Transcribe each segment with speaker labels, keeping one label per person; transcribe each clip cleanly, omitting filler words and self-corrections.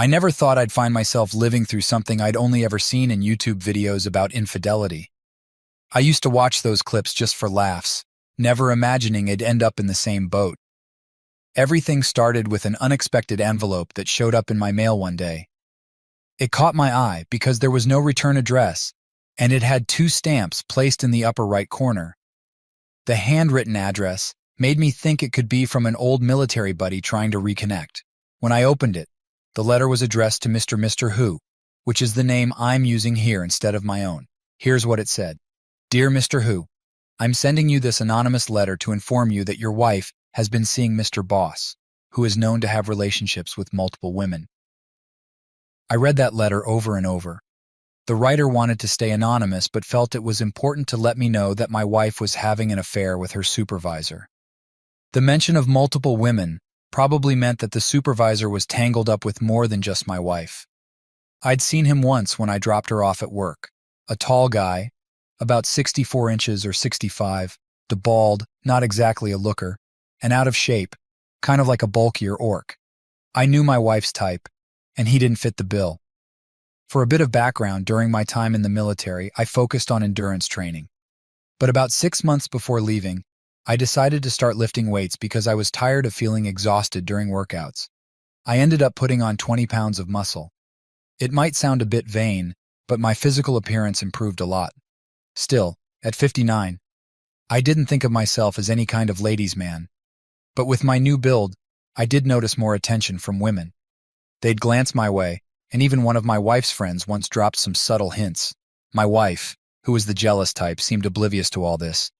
Speaker 1: I never thought I'd find myself living through something I'd only ever seen in YouTube videos about infidelity. I used to watch those clips just for laughs, never imagining I'd end up in the same boat. Everything started with an unexpected envelope that showed up in my mail one day. It caught my eye because there was no return address, and it had two stamps placed in the upper right corner. The handwritten address made me think it could be from an old military buddy trying to reconnect. When I opened it, the letter was addressed to Mr. Who, which is the name I'm using here instead of my own. Here's what it said. Dear Mr. Who, I'm sending you this anonymous letter to inform you that your wife has been seeing Mr. Boss, who is known to have relationships with multiple women. I read that letter over and over. The writer wanted to stay anonymous but felt it was important to let me know that my wife was having an affair with her supervisor. The mention of multiple women probably meant that the supervisor was tangled up with more than just my wife. I'd seen him once when I dropped her off at work. A tall guy, about 64 inches or 65, the bald, not exactly a looker, and out of shape, kind of like a bulkier orc. I knew my wife's type, and he didn't fit the bill. For a bit of background, during my time in the military, I focused on endurance training. But about 6 months before leaving, I decided to start lifting weights because I was tired of feeling exhausted during workouts. I ended up putting on 20 pounds of muscle. It might sound a bit vain, but my physical appearance improved a lot. Still, at 59, I didn't think of myself as any kind of ladies' man. But with my new build, I did notice more attention from women. They'd glance my way, and even one of my wife's friends once dropped some subtle hints. My wife, who was the jealous type, seemed oblivious to all this.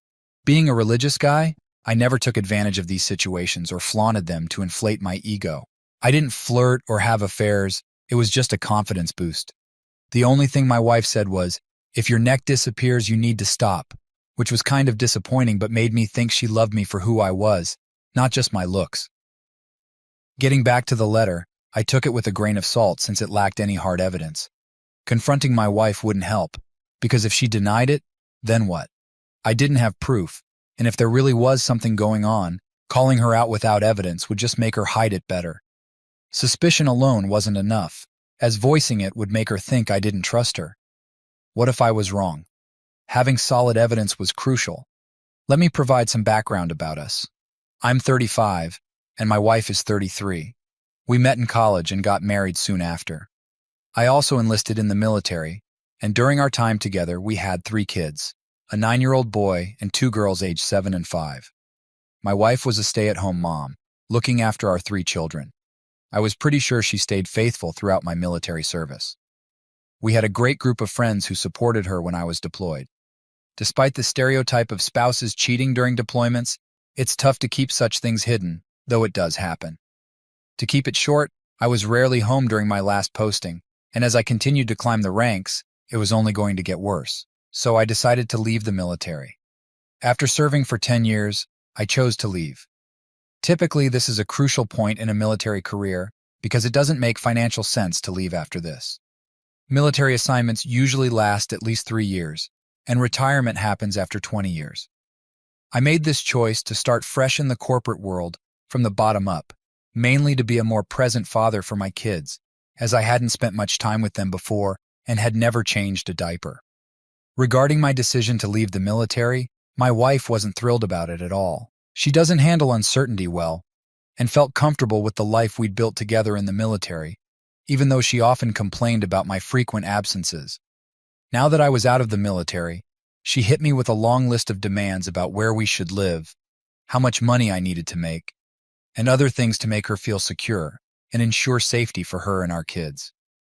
Speaker 1: Being a religious guy, I never took advantage of these situations or flaunted them to inflate my ego. I didn't flirt or have affairs, it was just a confidence boost. The only thing my wife said was, if your neck disappears, you need to stop, which was kind of disappointing but made me think she loved me for who I was, not just my looks. Getting back to the letter, I took it with a grain of salt since it lacked any hard evidence. Confronting my wife wouldn't help, because if she denied it, then what? I didn't have proof, and if there really was something going on, calling her out without evidence would just make her hide it better. Suspicion alone wasn't enough, as voicing it would make her think I didn't trust her. What if I was wrong? Having solid evidence was crucial. Let me provide some background about us. I'm 35, and my wife is 33. We met in college and got married soon after. I also enlisted in the military, and during our time together we had 3 kids, a 9-year-old boy and 2 girls aged 7 and 5. My wife was a stay-at-home mom, looking after our 3 children. I was pretty sure she stayed faithful throughout my military service. We had a great group of friends who supported her when I was deployed. Despite the stereotype of spouses cheating during deployments, it's tough to keep such things hidden, though it does happen. To keep it short, I was rarely home during my last posting, and as I continued to climb the ranks, it was only going to get worse. So I decided to leave the military. After serving for 10 years, I chose to leave. Typically, this is a crucial point in a military career because it doesn't make financial sense to leave after this. Military assignments usually last at least 3 years, and retirement happens after 20 years. I made this choice to start fresh in the corporate world from the bottom up, mainly to be a more present father for my kids, as I hadn't spent much time with them before and had never changed a diaper. Regarding my decision to leave the military, my wife wasn't thrilled about it at all. She doesn't handle uncertainty well, and felt comfortable with the life we'd built together in the military, even though she often complained about my frequent absences. Now that I was out of the military, she hit me with a long list of demands about where we should live, how much money I needed to make, and other things to make her feel secure and ensure safety for her and our kids.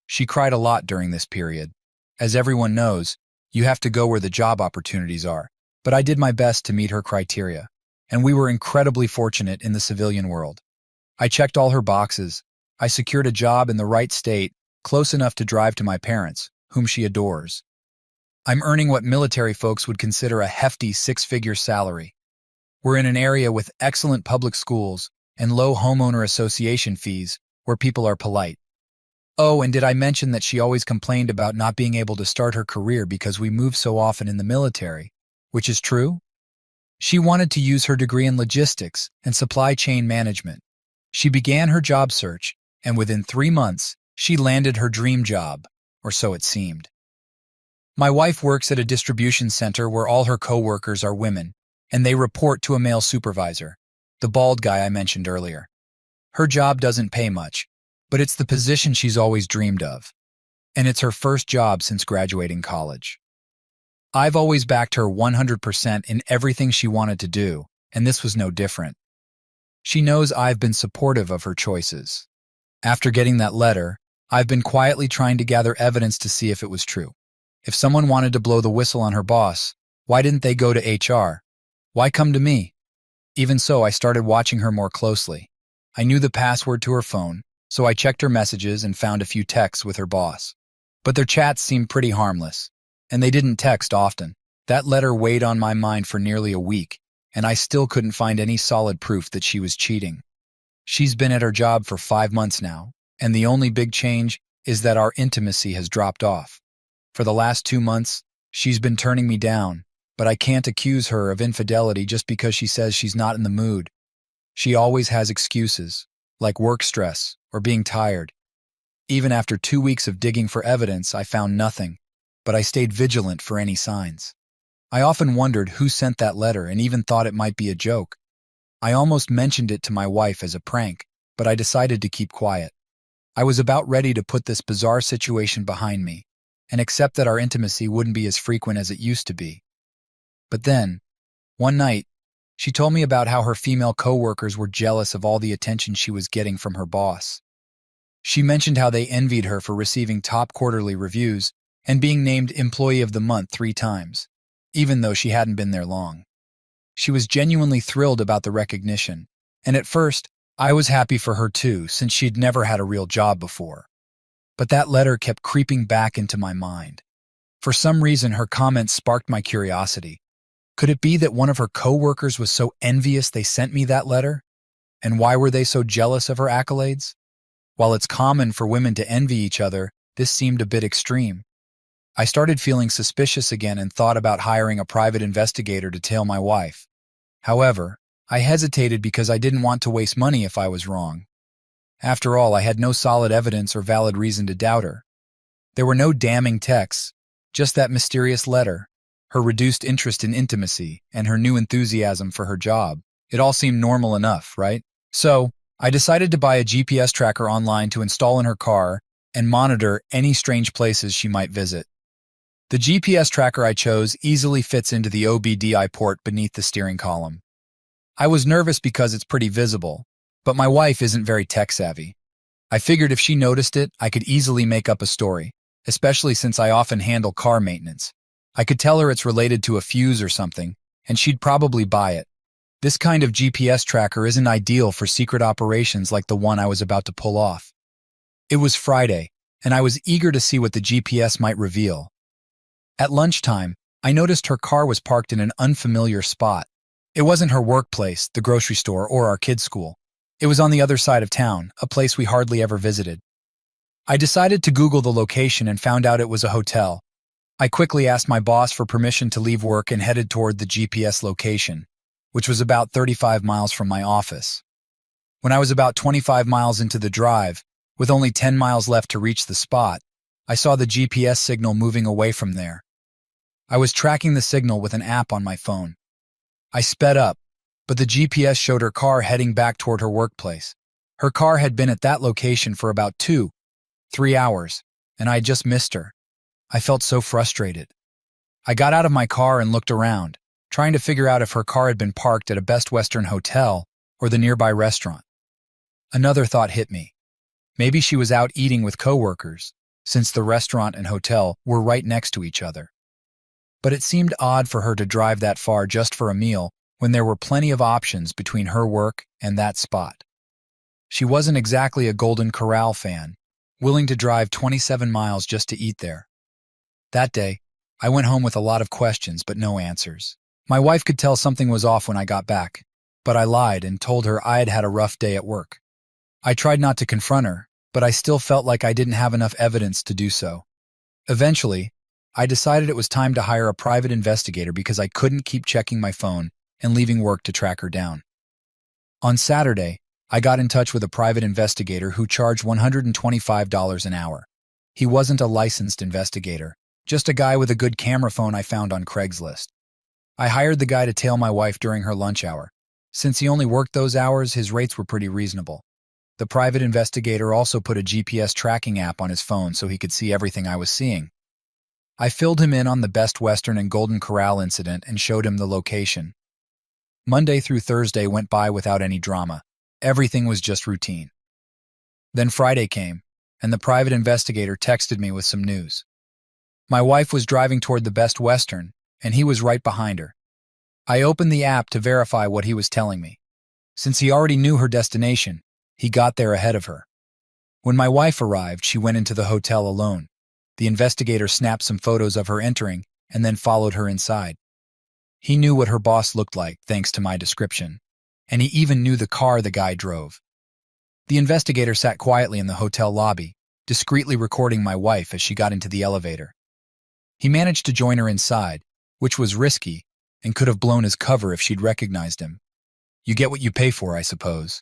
Speaker 1: She cried a lot during this period. As everyone knows, you have to go where the job opportunities are, but I did my best to meet her criteria, and we were incredibly fortunate in the civilian world. I checked all her boxes. I secured a job in the right state, close enough to drive to my parents, whom she adores. I'm earning what military folks would consider a hefty 6-figure salary. We're in an area with excellent public schools and low homeowner association fees where people are polite. Oh, and did I mention that she always complained about not being able to start her career because we moved so often in the military, which is true? She wanted to use her degree in logistics and supply chain management. She began her job search, and within 3 months, She landed her dream job, or so it seemed. My wife works at a distribution center where all her coworkers are women, and they report to a male supervisor, the bald guy I mentioned earlier. Her job doesn't pay much, but it's the position she's always dreamed of, and it's her first job since graduating college. I've always backed her 100% in everything she wanted to do, and this was no different. She knows I've been supportive of her choices. After getting that letter, I've been quietly trying to gather evidence to see if it was true. If someone wanted to blow the whistle on her boss, why didn't they go to HR? Why come to me? Even so, I started watching her more closely. I knew the password to her phone, so I checked her messages and found a few texts with her boss. But their chats seemed pretty harmless, and they didn't text often. That letter weighed on my mind for nearly a week, and I still couldn't find any solid proof that she was cheating. She's been at her job for 5 months now, and the only big change is that our intimacy has dropped off. For the last 2 months, she's been turning me down, but I can't accuse her of infidelity just because she says she's not in the mood. She always has excuses, like work stress or being tired. Even after 2 weeks of digging for evidence, I found nothing, but I stayed vigilant for any signs. I often wondered who sent that letter and even thought it might be a joke. I almost mentioned it to my wife as a prank, but I decided to keep quiet. I was about ready to put this bizarre situation behind me and accept that our intimacy wouldn't be as frequent as it used to be. But then, one night, she told me about how her female coworkers were jealous of all the attention she was getting from her boss. She mentioned how they envied her for receiving top quarterly reviews and being named Employee of the Month 3 times, even though she hadn't been there long. She was genuinely thrilled about the recognition, and at first, I was happy for her too, since she'd never had a real job before. But that letter kept creeping back into my mind. For some reason, her comments sparked my curiosity. Could it be that one of her coworkers was so envious they sent me that letter? And why were they so jealous of her accolades? While it's common for women to envy each other, this seemed a bit extreme. I started feeling suspicious again and thought about hiring a private investigator to tail my wife. However, I hesitated because I didn't want to waste money if I was wrong. After all, I had no solid evidence or valid reason to doubt her. There were no damning texts, just that mysterious letter, her reduced interest in intimacy, and her new enthusiasm for her job. It all seemed normal enough, right? So, I decided to buy a GPS tracker online to install in her car and monitor any strange places she might visit. The GPS tracker I chose easily fits into the OBDI port beneath the steering column. I was nervous because it's pretty visible, but my wife isn't very tech-savvy. I figured if she noticed it, I could easily make up a story, especially since I often handle car maintenance. I could tell her it's related to a fuse or something, and she'd probably buy it. This kind of GPS tracker isn't ideal for secret operations like the one I was about to pull off. It was Friday, and I was eager to see what the GPS might reveal. At lunchtime, I noticed her car was parked in an unfamiliar spot. It wasn't her workplace, the grocery store, or our kids' school. It was on the other side of town, a place we hardly ever visited. I decided to Google the location and found out it was a hotel. I quickly asked my boss for permission to leave work and headed toward the GPS location, which was about 35 miles from my office. When I was about 25 miles into the drive, with only 10 miles left to reach the spot, I saw the GPS signal moving away from there. I was tracking the signal with an app on my phone. I sped up, but the GPS showed her car heading back toward her workplace. Her car had been at that location for about 2-3 hours, and I had just missed her. I felt so frustrated. I got out of my car and looked around, trying to figure out if her car had been parked at a Best Western hotel or the nearby restaurant. Another thought hit me. Maybe she was out eating with coworkers, since the restaurant and hotel were right next to each other. But it seemed odd for her to drive that far just for a meal when there were plenty of options between her work and that spot. She wasn't exactly a Golden Corral fan, willing to drive 27 miles just to eat there. That day, I went home with a lot of questions but no answers. My wife could tell something was off when I got back, but I lied and told her I had had a rough day at work. I tried not to confront her, but I still felt like I didn't have enough evidence to do so. Eventually, I decided it was time to hire a private investigator because I couldn't keep checking my phone and leaving work to track her down. On Saturday, I got in touch with a private investigator who charged $125 an hour. He wasn't a licensed investigator, just a guy with a good camera phone I found on Craigslist. I hired the guy to tail my wife during her lunch hour. Since he only worked those hours, his rates were pretty reasonable. The private investigator also put a GPS tracking app on his phone so he could see everything I was seeing. I filled him in on the Best Western and Golden Corral incident and showed him the location. Monday through Thursday went by without any drama. Everything was just routine. Then Friday came, and the private investigator texted me with some news. My wife was driving toward the Best Western, and he was right behind her. I opened the app to verify what he was telling me. Since he already knew her destination, he got there ahead of her. When my wife arrived, she went into the hotel alone. The investigator snapped some photos of her entering and then followed her inside. He knew what her boss looked like, thanks to my description, and he even knew the car the guy drove. The investigator sat quietly in the hotel lobby, discreetly recording my wife as she got into the elevator. He managed to join her inside, which was risky and could have blown his cover if she'd recognized him. You get what you pay for, I suppose.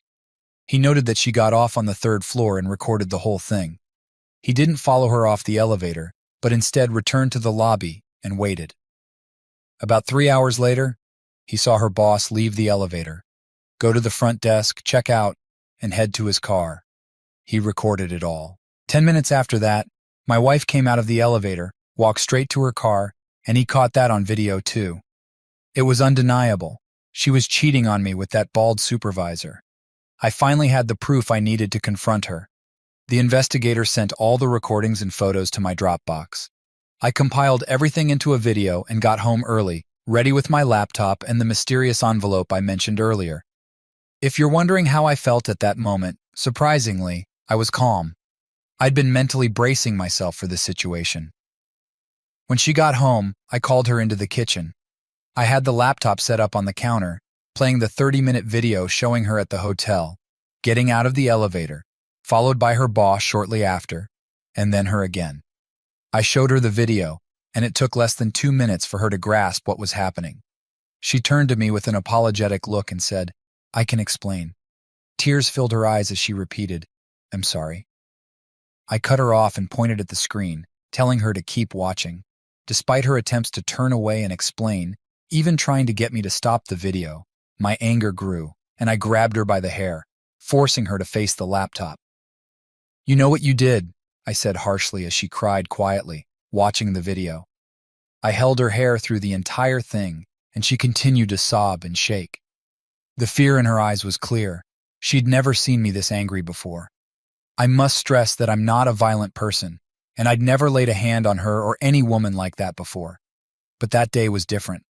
Speaker 1: He noted that she got off on the third floor and recorded the whole thing. He didn't follow her off the elevator, but instead returned to the lobby and waited. About 3 hours later, he saw her boss leave the elevator, go to the front desk, check out, and head to his car. He recorded it all. 10 minutes after that, my wife came out of the elevator, walked straight to her car, and he caught that on video too. It was undeniable. She was cheating on me with that bald supervisor. I finally had the proof I needed to confront her. The investigator sent all the recordings and photos to my Dropbox. I compiled everything into a video and got home early, ready with my laptop and the mysterious envelope I mentioned earlier. If you're wondering how I felt at that moment, surprisingly, I was calm. I'd been mentally bracing myself for this situation. When she got home, I called her into the kitchen. I had the laptop set up on the counter, playing the 30-minute video showing her at the hotel, getting out of the elevator, followed by her boss shortly after, and then her again. I showed her the video, and it took less than 2 minutes for her to grasp what was happening. She turned to me with an apologetic look and said, "I can explain." Tears filled her eyes as she repeated, "I'm sorry." I cut her off and pointed at the screen, telling her to keep watching. Despite her attempts to turn away and explain, even trying to get me to stop the video, my anger grew, and I grabbed her by the hair, forcing her to face the laptop. "You know what you did," I said harshly as she cried quietly, watching the video. I held her hair through the entire thing, and she continued to sob and shake. The fear in her eyes was clear. She'd never seen me this angry before. I must stress that I'm not a violent person, and I'd never laid a hand on her or any woman like that before. But that day was different.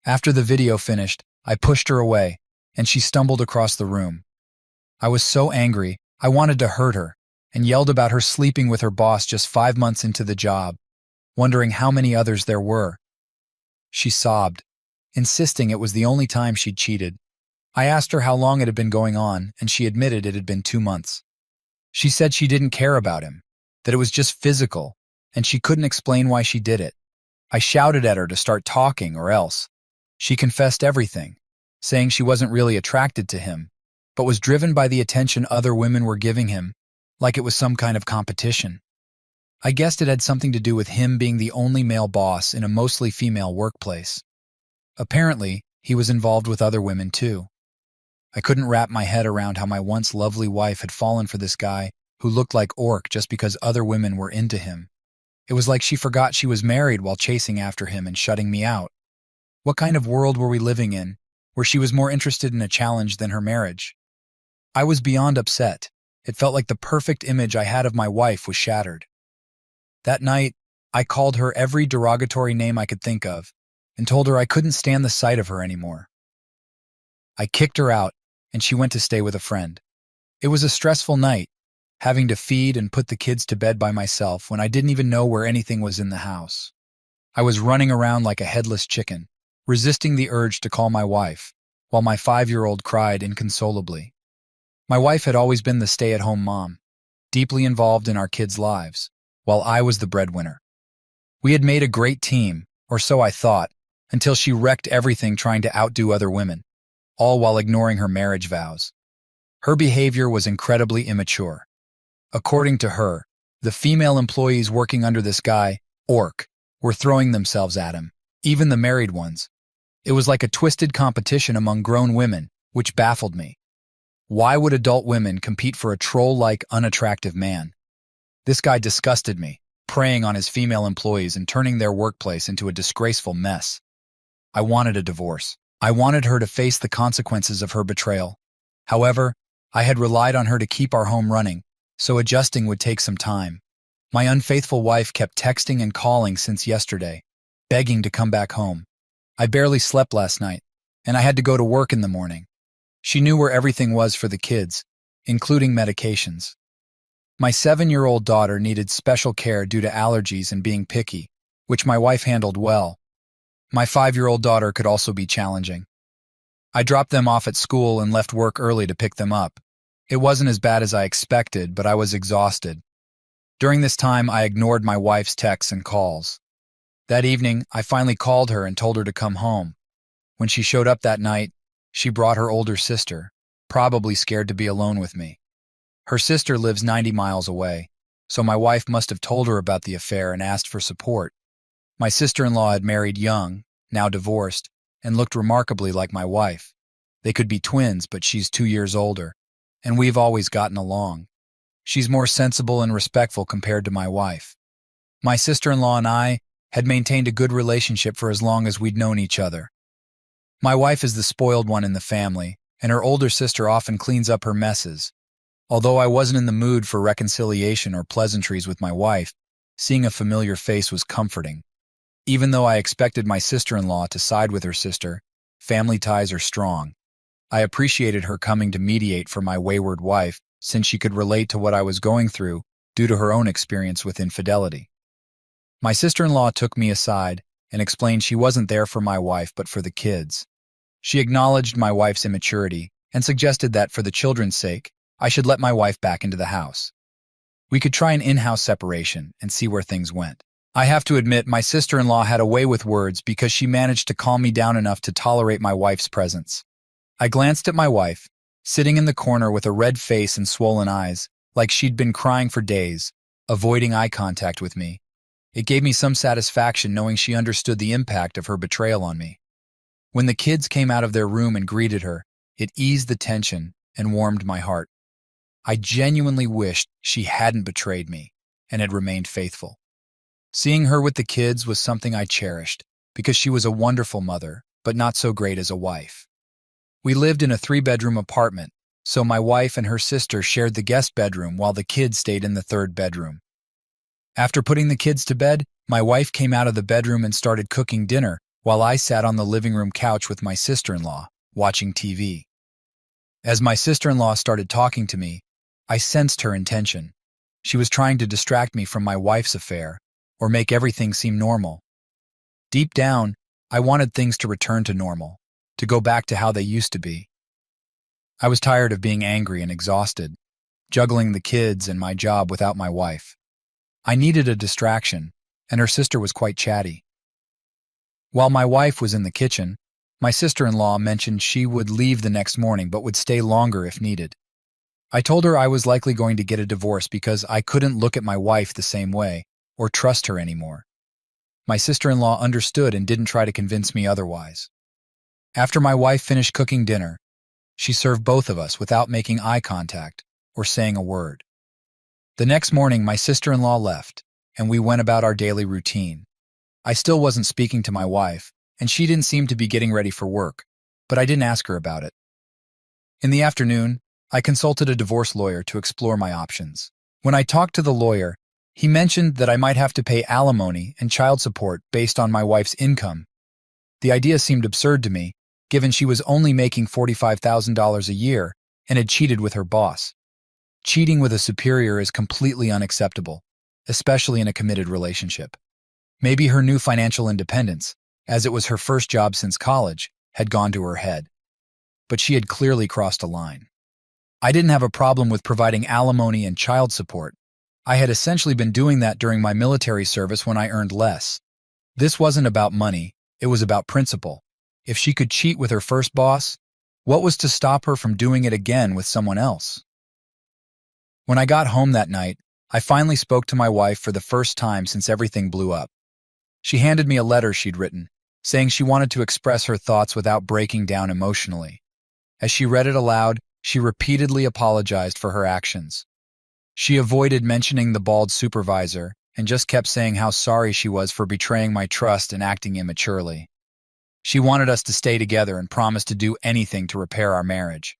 Speaker 1: After the video finished, I pushed her away, and she stumbled across the room. I was so angry, I wanted to hurt her, and yelled about her sleeping with her boss just 5 months into the job, wondering how many others there were. She sobbed, insisting it was the only time she'd cheated. I asked her how long it had been going on, and she admitted it had been 2 months. She said she didn't care about him, that it was just physical, and she couldn't explain why she did it. I shouted at her to start talking or else. She confessed everything, saying she wasn't really attracted to him, but was driven by the attention other women were giving him, like it was some kind of competition. I guessed it had something to do with him being the only male boss in a mostly female workplace. Apparently, he was involved with other women too. I couldn't wrap my head around how my once lovely wife had fallen for this guy who looked like orc just because other women were into him. It was like she forgot she was married while chasing after him and shutting me out. What kind of world were we living in, where she was more interested in a challenge than her marriage? I was beyond upset. It felt like the perfect image I had of my wife was shattered. That night, I called her every derogatory name I could think of and told her I couldn't stand the sight of her anymore. I kicked her out, and she went to stay with a friend. It was a stressful night, having to feed and put the kids to bed by myself when I didn't even know where anything was in the house. I was running around like a headless chicken, resisting the urge to call my wife, while my 5-year-old cried inconsolably. My wife had always been the stay-at-home mom, deeply involved in our kids' lives, while I was the breadwinner. We had made a great team, or so I thought, until she wrecked everything trying to outdo other women, all while ignoring her marriage vows. Her behavior was incredibly immature. According to her, the female employees working under this guy, Orc, were throwing themselves at him, even the married ones. It was like a twisted competition among grown women, which baffled me. Why would adult women compete for a troll-like, unattractive man? This guy disgusted me, preying on his female employees and turning their workplace into a disgraceful mess. I wanted a divorce. I wanted her to face the consequences of her betrayal. However, I had relied on her to keep our home running, so adjusting would take some time. My unfaithful wife kept texting and calling since yesterday, begging to come back home. I barely slept last night, and I had to go to work in the morning. She knew where everything was for the kids, including medications. My 7-year-old daughter needed special care due to allergies and being picky, which my wife handled well. My 5-year-old daughter could also be challenging. I dropped them off at school and left work early to pick them up. It wasn't as bad as I expected, but I was exhausted. During this time, I ignored my wife's texts and calls. That evening, I finally called her and told her to come home. When she showed up that night, she brought her older sister, probably scared to be alone with me. Her sister lives 90 miles away, so my wife must have told her about the affair and asked for support. My sister-in-law had married young, now divorced, and looked remarkably like my wife. They could be twins, but she's 2 years older, and we've always gotten along. She's more sensible and respectful compared to my wife. My sister-in-law and I had maintained a good relationship for as long as we'd known each other. My wife is the spoiled one in the family, and her older sister often cleans up her messes. Although I wasn't in the mood for reconciliation or pleasantries with my wife, seeing a familiar face was comforting. Even though I expected my sister-in-law to side with her sister, family ties are strong. I appreciated her coming to mediate for my wayward wife, since she could relate to what I was going through due to her own experience with infidelity. My sister-in-law took me aside and explained she wasn't there for my wife but for the kids. She acknowledged my wife's immaturity and suggested that for the children's sake, I should let my wife back into the house. We could try an in-house separation and see where things went. I have to admit, my sister-in-law had a way with words because she managed to calm me down enough to tolerate my wife's presence. I glanced at my wife, sitting in the corner with a red face and swollen eyes, like she'd been crying for days, avoiding eye contact with me. It gave me some satisfaction knowing she understood the impact of her betrayal on me. When the kids came out of their room and greeted her, it eased the tension and warmed my heart. I genuinely wished she hadn't betrayed me and had remained faithful. Seeing her with the kids was something I cherished because she was a wonderful mother, but not so great as a wife. We lived in a 3-bedroom apartment, so my wife and her sister shared the guest bedroom while the kids stayed in the 3rd bedroom. After putting the kids to bed, my wife came out of the bedroom and started cooking dinner while I sat on the living room couch with my sister-in-law, watching TV. As my sister-in-law started talking to me, I sensed her intention. She was trying to distract me from my wife's affair or make everything seem normal. Deep down, I wanted things to return to normal, to go back to how they used to be. I was tired of being angry and exhausted, juggling the kids and my job without my wife. I needed a distraction, and her sister was quite chatty. While my wife was in the kitchen, my sister-in-law mentioned she would leave the next morning but would stay longer if needed. I told her I was likely going to get a divorce because I couldn't look at my wife the same way or trust her anymore. My sister-in-law understood and didn't try to convince me otherwise. After my wife finished cooking dinner, she served both of us without making eye contact or saying a word. The next morning, my sister-in-law left, and we went about our daily routine. I still wasn't speaking to my wife, and she didn't seem to be getting ready for work, but I didn't ask her about it. In the afternoon, I consulted a divorce lawyer to explore my options. When I talked to the lawyer, he mentioned that I might have to pay alimony and child support based on my wife's income. The idea seemed absurd to me, given she was only making $45,000 a year and had cheated with her boss. Cheating with a superior is completely unacceptable, especially in a committed relationship. Maybe her new financial independence, as it was her first job since college, had gone to her head. But she had clearly crossed a line. I didn't have a problem with providing alimony and child support. I had essentially been doing that during my military service when I earned less. This wasn't about money, it was about principle. If she could cheat with her first boss, What was to stop her from doing it again with someone else? When I got home that night, I finally spoke to my wife for the first time since everything blew up. She handed me a letter she'd written, saying she wanted to express her thoughts without breaking down emotionally. As she read it aloud, she repeatedly apologized for her actions. She avoided mentioning the bald supervisor and just kept saying how sorry she was for betraying my trust and acting immaturely. She wanted us to stay together and promised to do anything to repair our marriage.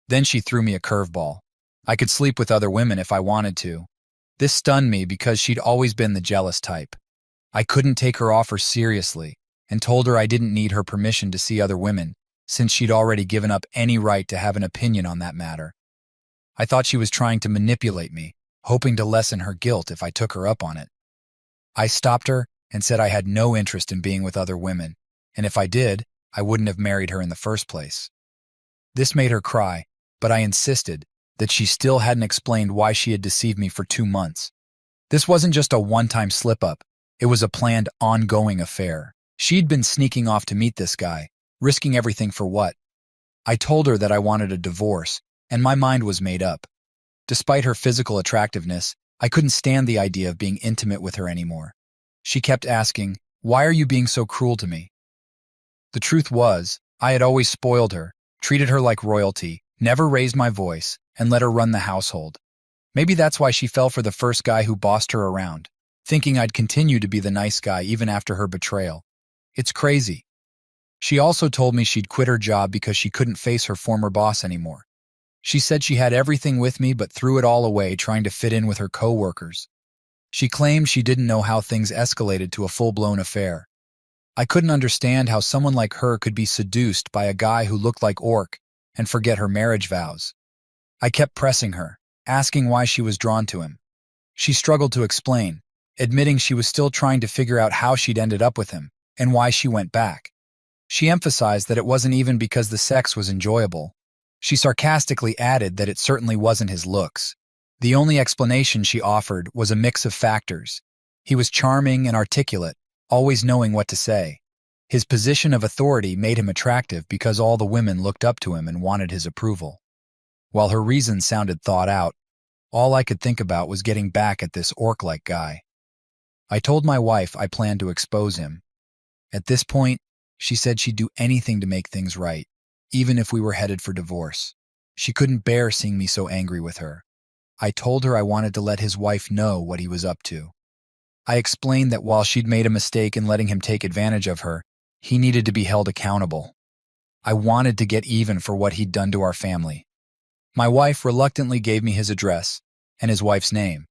Speaker 1: Then she threw me a curveball. I could sleep with other women if I wanted to. This stunned me because she'd always been the jealous type. I couldn't take her offer seriously and told her I didn't need her permission to see other women, since she'd already given up any right to have an opinion on that matter. I thought she was trying to manipulate me, hoping to lessen her guilt if I took her up on it. I stopped her and said I had no interest in being with other women, and if I did, I wouldn't have married her in the first place. This made her cry, but I insisted that she still hadn't explained why she had deceived me for 2 months. This wasn't just a one-time slip-up, it was a planned, ongoing affair. She'd been sneaking off to meet this guy, risking everything for what? I told her that I wanted a divorce, and my mind was made up. Despite her physical attractiveness, I couldn't stand the idea of being intimate with her anymore. She kept asking, "Why are you being so cruel to me?" The truth was, I had always spoiled her, treated her like royalty, never raised my voice, and let her run the household. Maybe that's why she fell for the first guy who bossed her around, thinking I'd continue to be the nice guy even after her betrayal. It's crazy. She also told me she'd quit her job because she couldn't face her former boss anymore. She said she had everything with me but threw it all away trying to fit in with her co-workers. She claimed she didn't know how things escalated to a full-blown affair. I couldn't understand how someone like her could be seduced by a guy who looked like Orc and forget her marriage vows. I kept pressing her, asking why she was drawn to him. She struggled to explain, admitting she was still trying to figure out how she'd ended up with him and why she went back. She emphasized that it wasn't even because the sex was enjoyable. She sarcastically added that it certainly wasn't his looks. The only explanation she offered was a mix of factors. He was charming and articulate, always knowing what to say. His position of authority made him attractive because all the women looked up to him and wanted his approval. While her reasons sounded thought out, all I could think about was getting back at this Orc-like guy. I told my wife I planned to expose him. At this point, she said she'd do anything to make things right, even if we were headed for divorce. She couldn't bear seeing me so angry with her. I told her I wanted to let his wife know what he was up to. I explained that while she'd made a mistake in letting him take advantage of her, he needed to be held accountable. I wanted to get even for what he'd done to our family. My wife reluctantly gave me his address and his wife's name.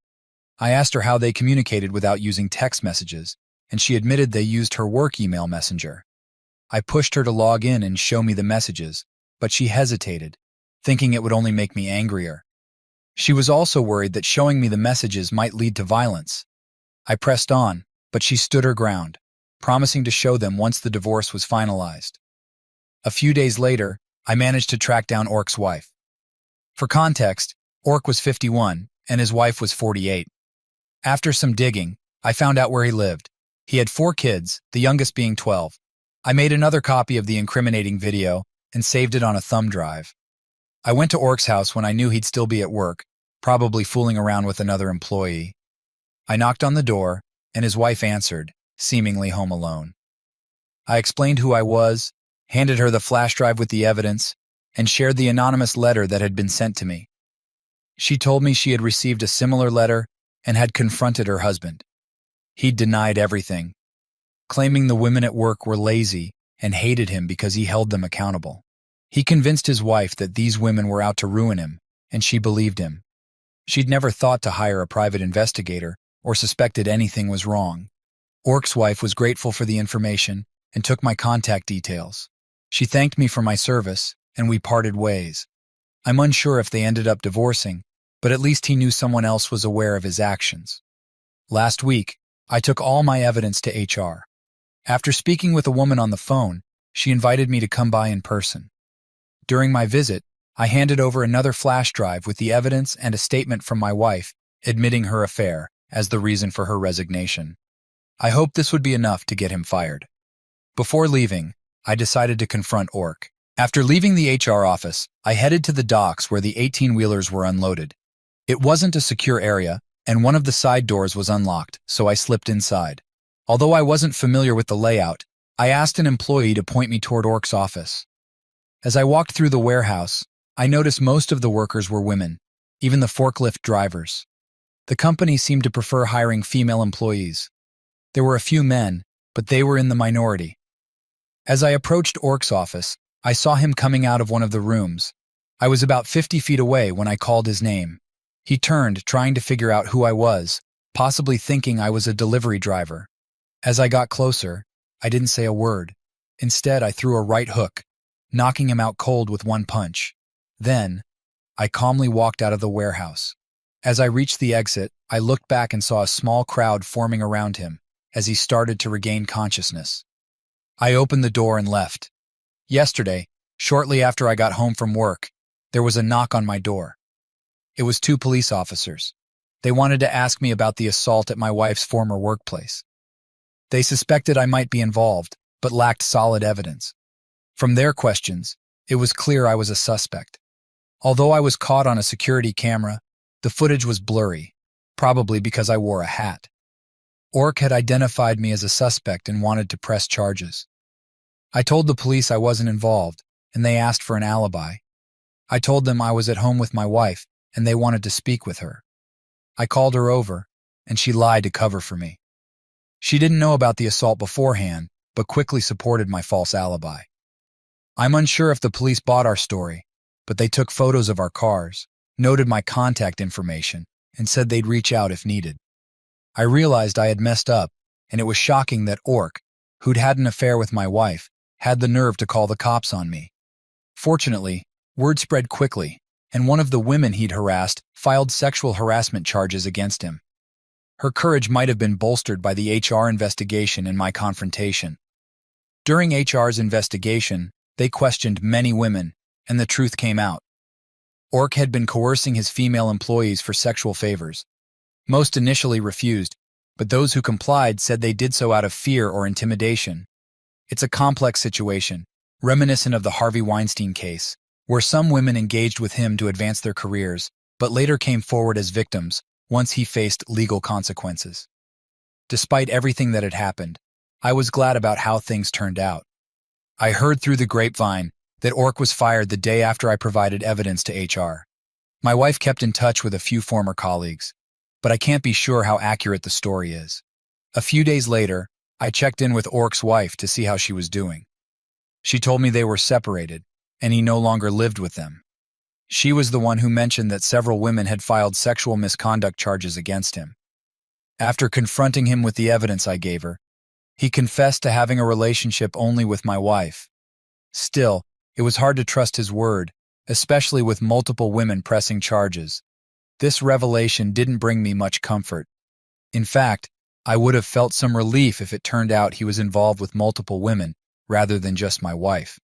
Speaker 1: I asked her how they communicated without using text messages, and she admitted they used her work email messenger. I pushed her to log in and show me the messages, but she hesitated, thinking it would only make me angrier. She was also worried that showing me the messages might lead to violence. I pressed on, but she stood her ground, promising to show them once the divorce was finalized. A few days later, I managed to track down Orc's wife. For context, Orc was 51 and his wife was 48. After some digging, I found out where he lived. He had 4 kids, the youngest being 12. I made another copy of the incriminating video and saved it on a thumb drive. I went to Orc's house when I knew he'd still be at work, probably fooling around with another employee. I knocked on the door, and his wife answered, seemingly home alone. I explained who I was, handed her the flash drive with the evidence, and shared the anonymous letter that had been sent to me. She told me she had received a similar letter and had confronted her husband. He'd denied everything, claiming the women at work were lazy and hated him because he held them accountable. He convinced his wife that these women were out to ruin him, and she believed him. She'd never thought to hire a private investigator or suspected anything was wrong. Orc's wife was grateful for the information and took my contact details. She thanked me for my service, and we parted ways. I'm unsure if they ended up divorcing, but at least he knew someone else was aware of his actions. Last week, I took all my evidence to HR. After speaking with a woman on the phone, she invited me to come by in person. During my visit, I handed over another flash drive with the evidence and a statement from my wife admitting her affair as the reason for her resignation. I hoped this would be enough to get him fired. Before leaving, I decided to confront Orc. After leaving the HR office, I headed to the docks where the 18-wheelers were unloaded. It wasn't a secure area, and one of the side doors was unlocked, so I slipped inside. Although I wasn't familiar with the layout, I asked an employee to point me toward Ork's office. As I walked through the warehouse, I noticed most of the workers were women, even the forklift drivers. The company seemed to prefer hiring female employees. There were a few men, but they were in the minority. As I approached Ork's office, I saw him coming out of one of the rooms. I was about 50 feet away when I called his name. He turned, trying to figure out who I was, possibly thinking I was a delivery driver. As I got closer, I didn't say a word. Instead, I threw a right hook, knocking him out cold with one punch. Then, I calmly walked out of the warehouse. As I reached the exit, I looked back and saw a small crowd forming around him as he started to regain consciousness. I opened the door and left. Yesterday, shortly after I got home from work, there was a knock on my door. It was 2 police officers. They wanted to ask me about the assault at my wife's former workplace. They suspected I might be involved, but lacked solid evidence. From their questions, it was clear I was a suspect. Although I was caught on a security camera, the footage was blurry, probably because I wore a hat. Ork had identified me as a suspect and wanted to press charges. I told the police I wasn't involved, and they asked for an alibi. I told them I was at home with my wife, and they wanted to speak with her. I called her over, and she lied to cover for me. She didn't know about the assault beforehand, but quickly supported my false alibi. I'm unsure if the police bought our story, but they took photos of our cars, noted my contact information, and said they'd reach out if needed. I realized I had messed up, and it was shocking that Ork, who'd had an affair with my wife, had the nerve to call the cops on me. Fortunately, word spread quickly, and one of the women he'd harassed filed sexual harassment charges against him. Her courage might have been bolstered by the HR investigation and my confrontation. During HR's investigation, they questioned many women, and the truth came out. Ork had been coercing his female employees for sexual favors. Most initially refused, but those who complied said they did so out of fear or intimidation. It's a complex situation, reminiscent of the Harvey Weinstein case, where some women engaged with him to advance their careers, but later came forward as victims once he faced legal consequences. Despite everything that had happened, I was glad about how things turned out. I heard through the grapevine that Ork was fired the day after I provided evidence to HR. My wife kept in touch with a few former colleagues, but I can't be sure how accurate the story is. A few days later, I checked in with Ork's wife to see how she was doing. She told me they were separated, and he no longer lived with them. She was the one who mentioned that several women had filed sexual misconduct charges against him. After confronting him with the evidence I gave her, he confessed to having a relationship only with my wife. Still, it was hard to trust his word, especially with multiple women pressing charges. This revelation didn't bring me much comfort. In fact, I would have felt some relief if it turned out he was involved with multiple women rather than just my wife.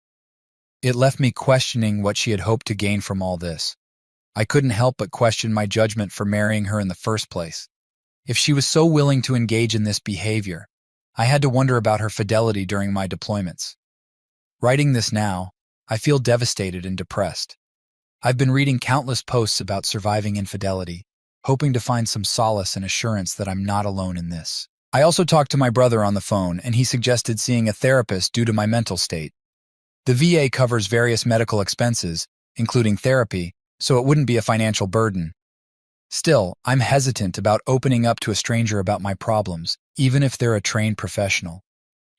Speaker 1: It left me questioning what she had hoped to gain from all this. I couldn't help but question my judgment for marrying her in the first place. If she was so willing to engage in this behavior, I had to wonder about her fidelity during my deployments. Writing this now, I feel devastated and depressed. I've been reading countless posts about surviving infidelity, hoping to find some solace and assurance that I'm not alone in this. I also talked to my brother on the phone, and he suggested seeing a therapist due to my mental state. The VA covers various medical expenses, including therapy, so it wouldn't be a financial burden. Still, I'm hesitant about opening up to a stranger about my problems, even if they're a trained professional.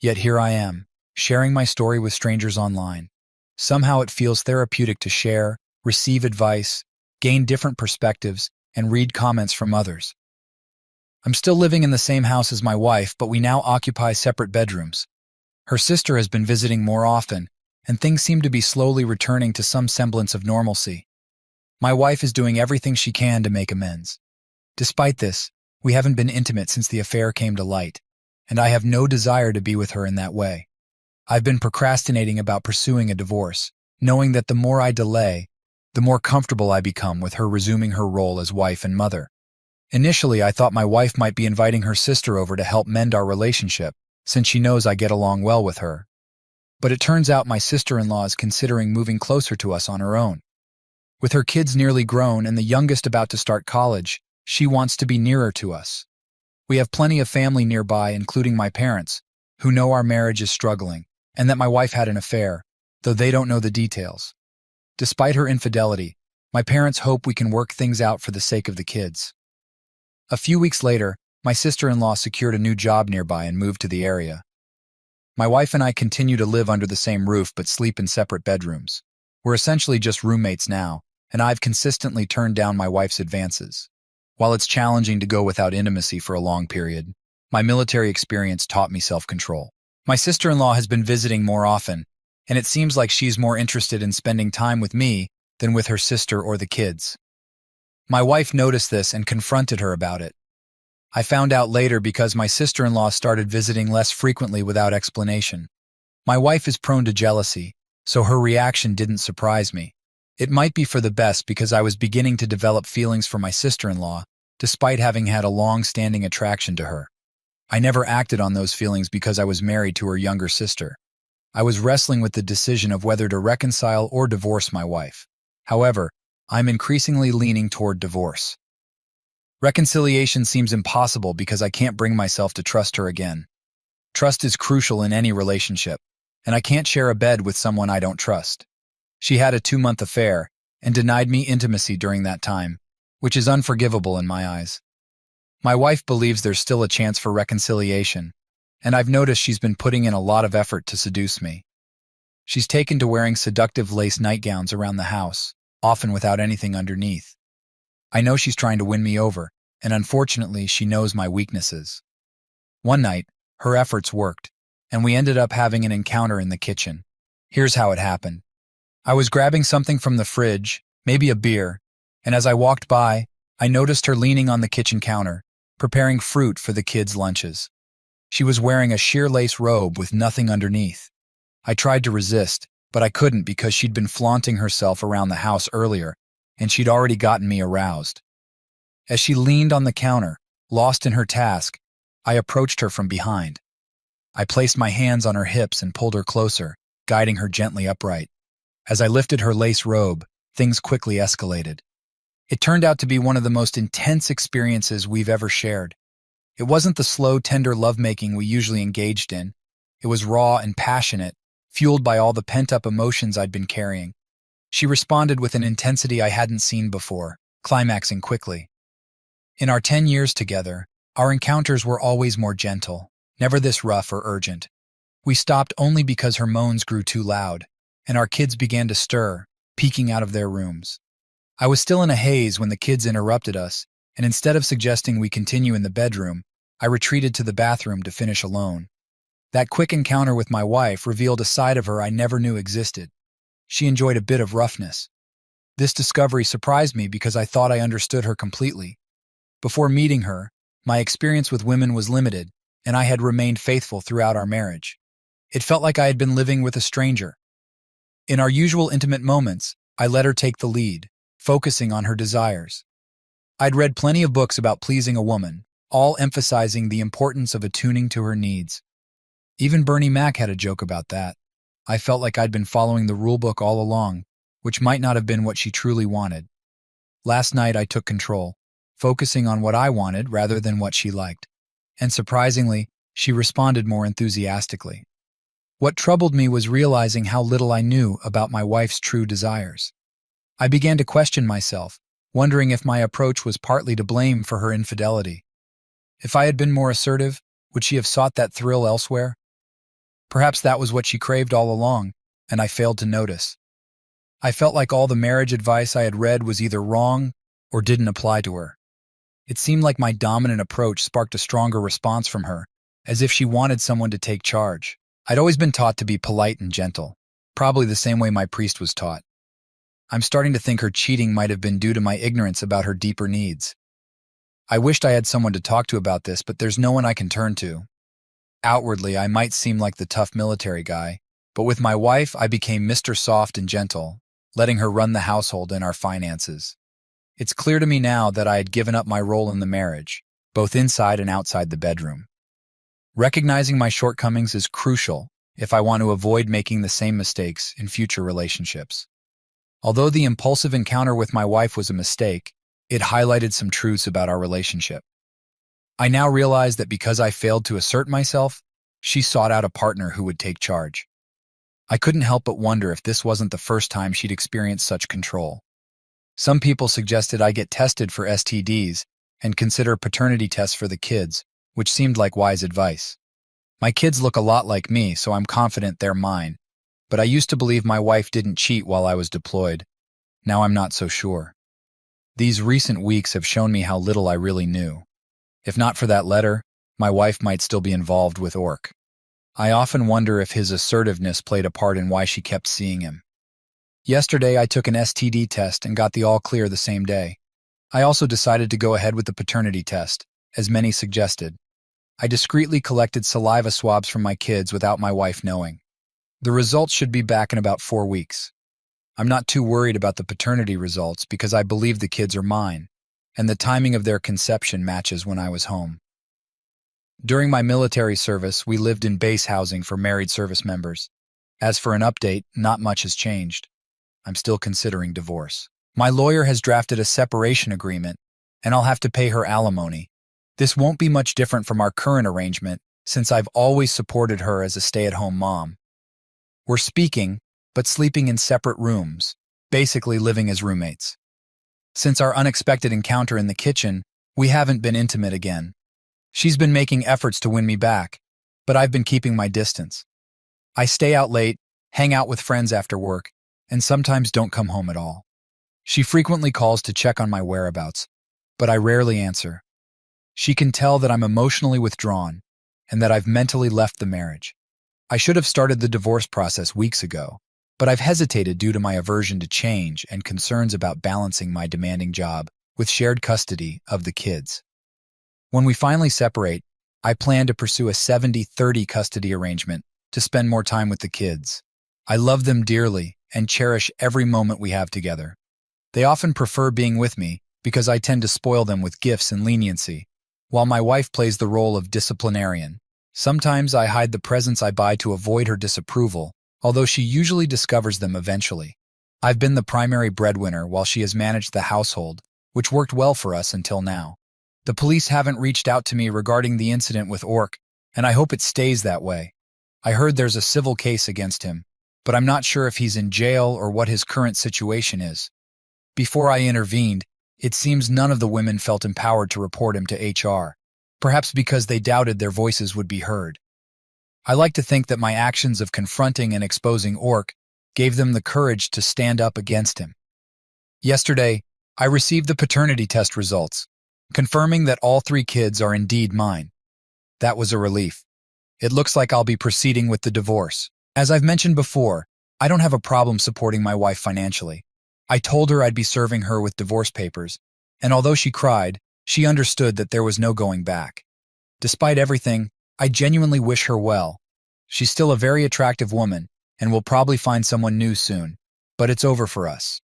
Speaker 1: Yet here I am, sharing my story with strangers online. Somehow it feels therapeutic to share, receive advice, gain different perspectives, and read comments from others. I'm still living in the same house as my wife, but we now occupy separate bedrooms. Her sister has been visiting more often, and things seem to be slowly returning to some semblance of normalcy. My wife is doing everything she can to make amends. Despite this, we haven't been intimate since the affair came to light, and I have no desire to be with her in that way. I've been procrastinating about pursuing a divorce, knowing that the more I delay, the more comfortable I become with her resuming her role as wife and mother. Initially, I thought my wife might be inviting her sister over to help mend our relationship, since she knows I get along well with her. But it turns out my sister-in-law is considering moving closer to us on her own. With her kids nearly grown and the youngest about to start college, she wants to be nearer to us. We have plenty of family nearby, including my parents, who know our marriage is struggling and that my wife had an affair, though they don't know the details. Despite her infidelity, my parents hope we can work things out for the sake of the kids. A few weeks later, my sister-in-law secured a new job nearby and moved to the area. My wife and I continue to live under the same roof but sleep in separate bedrooms. We're essentially just roommates now, and I've consistently turned down my wife's advances. While it's challenging to go without intimacy for a long period, my military experience taught me self-control. My sister-in-law has been visiting more often, and it seems like she's more interested in spending time with me than with her sister or the kids. My wife noticed this and confronted her about it. I found out later because my sister-in-law started visiting less frequently without explanation. My wife is prone to jealousy, so her reaction didn't surprise me. It might be for the best because I was beginning to develop feelings for my sister-in-law, despite having had a long-standing attraction to her. I never acted on those feelings because I was married to her younger sister. I was wrestling with the decision of whether to reconcile or divorce my wife. However, I'm increasingly leaning toward divorce. Reconciliation seems impossible because I can't bring myself to trust her again. Trust is crucial in any relationship, and I can't share a bed with someone I don't trust. She had a 2-month affair and denied me intimacy during that time, which is unforgivable in my eyes. My wife believes there's still a chance for reconciliation, and I've noticed she's been putting in a lot of effort to seduce me. She's taken to wearing seductive lace nightgowns around the house, often without anything underneath. I know she's trying to win me over, and unfortunately, she knows my weaknesses. One night, her efforts worked, and we ended up having an encounter in the kitchen. Here's how it happened. I was grabbing something from the fridge, maybe a beer, and as I walked by, I noticed her leaning on the kitchen counter, preparing fruit for the kids' lunches. She was wearing a sheer lace robe with nothing underneath. I tried to resist, but I couldn't because she'd been flaunting herself around the house earlier, and she'd already gotten me aroused. As she leaned on the counter, lost in her task, I approached her from behind. I placed my hands on her hips and pulled her closer, guiding her gently upright. As I lifted her lace robe, things quickly escalated. It turned out to be one of the most intense experiences we've ever shared. It wasn't the slow, tender lovemaking we usually engaged in. It was raw and passionate, fueled by all the pent-up emotions I'd been carrying. She responded with an intensity I hadn't seen before, climaxing quickly. In our 10 years together, our encounters were always more gentle, never this rough or urgent. We stopped only because her moans grew too loud, and our kids began to stir, peeking out of their rooms. I was still in a haze when the kids interrupted us, and instead of suggesting we continue in the bedroom, I retreated to the bathroom to finish alone. That quick encounter with my wife revealed a side of her I never knew existed. She enjoyed a bit of roughness. This discovery surprised me because I thought I understood her completely. Before meeting her, my experience with women was limited, and I had remained faithful throughout our marriage. It felt like I had been living with a stranger. In our usual intimate moments, I let her take the lead, focusing on her desires. I'd read plenty of books about pleasing a woman, all emphasizing the importance of attuning to her needs. Even Bernie Mac had a joke about that. I felt like I'd been following the rulebook all along, which might not have been what she truly wanted. Last night I took control, focusing on what I wanted rather than what she liked. And surprisingly, she responded more enthusiastically. What troubled me was realizing how little I knew about my wife's true desires. I began to question myself, wondering if my approach was partly to blame for her infidelity. If I had been more assertive, would she have sought that thrill elsewhere? Perhaps that was what she craved all along, and I failed to notice. I felt like all the marriage advice I had read was either wrong or didn't apply to her. It seemed like my dominant approach sparked a stronger response from her, as if she wanted someone to take charge. I'd always been taught to be polite and gentle, probably the same way my priest was taught. I'm starting to think her cheating might have been due to my ignorance about her deeper needs. I wished I had someone to talk to about this, but there's no one I can turn to. Outwardly, I might seem like the tough military guy, but with my wife, I became Mr. Soft and Gentle, letting her run the household and our finances. It's clear to me now that I had given up my role in the marriage, both inside and outside the bedroom. Recognizing my shortcomings is crucial, if I want to avoid making the same mistakes in future relationships. Although the impulsive encounter with my wife was a mistake, it highlighted some truths about our relationship. I now realize that because I failed to assert myself, she sought out a partner who would take charge. I couldn't help but wonder if this wasn't the first time she'd experienced such control. Some people suggested I get tested for STDs and consider paternity tests for the kids, which seemed like wise advice. My kids look a lot like me, so I'm confident they're mine, but I used to believe my wife didn't cheat while I was deployed. Now I'm not so sure. These recent weeks have shown me how little I really knew. If not for that letter, my wife might still be involved with Orc. I often wonder if his assertiveness played a part in why she kept seeing him. Yesterday, I took an STD test and got the all clear the same day. I also decided to go ahead with the paternity test, as many suggested. I discreetly collected saliva swabs from my kids without my wife knowing. The results should be back in about 4 weeks. I'm not too worried about the paternity results because I believe the kids are mine, and the timing of their conception matches when I was home. During my military service, we lived in base housing for married service members. As for an update, not much has changed. I'm still considering divorce. My lawyer has drafted a separation agreement, and I'll have to pay her alimony. This won't be much different from our current arrangement, since I've always supported her as a stay-at-home mom. We're speaking, but sleeping in separate rooms, basically living as roommates. Since our unexpected encounter in the kitchen, we haven't been intimate again. She's been making efforts to win me back, but I've been keeping my distance. I stay out late, hang out with friends after work, and sometimes don't come home at all. She frequently calls to check on my whereabouts, but I rarely answer. She can tell that I'm emotionally withdrawn and that I've mentally left the marriage. I should have started the divorce process weeks ago, but I've hesitated due to my aversion to change and concerns about balancing my demanding job with shared custody of the kids. When we finally separate, I plan to pursue a 70-30 custody arrangement to spend more time with the kids. I love them dearly and cherish every moment we have together. They often prefer being with me because I tend to spoil them with gifts and leniency, while my wife plays the role of disciplinarian. Sometimes I hide the presents I buy to avoid her disapproval, although she usually discovers them eventually. I've been the primary breadwinner while she has managed the household, which worked well for us until now. The police haven't reached out to me regarding the incident with Orc, and I hope it stays that way. I heard there's a civil case against him, but I'm not sure if he's in jail or what his current situation is. Before I intervened, it seems none of the women felt empowered to report him to HR, perhaps because they doubted their voices would be heard. I like to think that my actions of confronting and exposing Orc gave them the courage to stand up against him. Yesterday, I received the paternity test results, confirming that all 3 kids are indeed mine. That was a relief. It looks like I'll be proceeding with the divorce. As I've mentioned before, I don't have a problem supporting my wife financially. I told her I'd be serving her with divorce papers, and although she cried, she understood that there was no going back. Despite everything, I genuinely wish her well. She's still a very attractive woman and will probably find someone new soon, but it's over for us.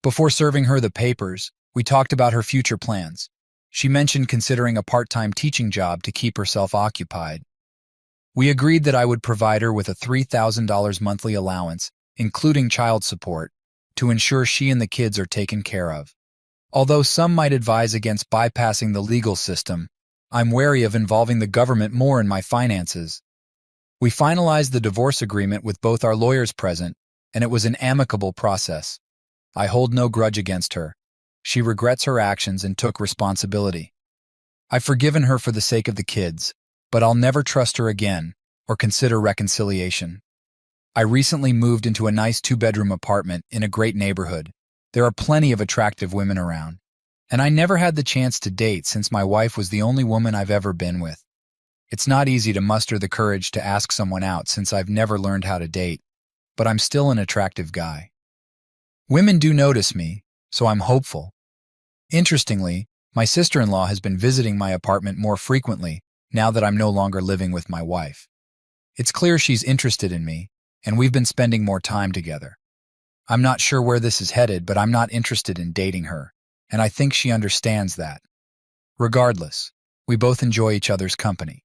Speaker 1: Before serving her the papers, we talked about her future plans. She mentioned considering a part-time teaching job to keep herself occupied. We agreed that I would provide her with a $3,000 monthly allowance, including child support, to ensure she and the kids are taken care of. Although some might advise against bypassing the legal system, I'm wary of involving the government more in my finances. We finalized the divorce agreement with both our lawyers present, and it was an amicable process. I hold no grudge against her. She regrets her actions and took responsibility. I've forgiven her for the sake of the kids, but I'll never trust her again or consider reconciliation. I recently moved into a nice 2-bedroom apartment in a great neighborhood. There are plenty of attractive women around, and I never had the chance to date since my wife was the only woman I've ever been with. It's not easy to muster the courage to ask someone out since I've never learned how to date, but I'm still an attractive guy. Women do notice me, so I'm hopeful. Interestingly, my sister-in-law has been visiting my apartment more frequently now that I'm no longer living with my wife. It's clear she's interested in me, and we've been spending more time together. I'm not sure where this is headed, but I'm not interested in dating her, and I think she understands that. Regardless, we both enjoy each other's company.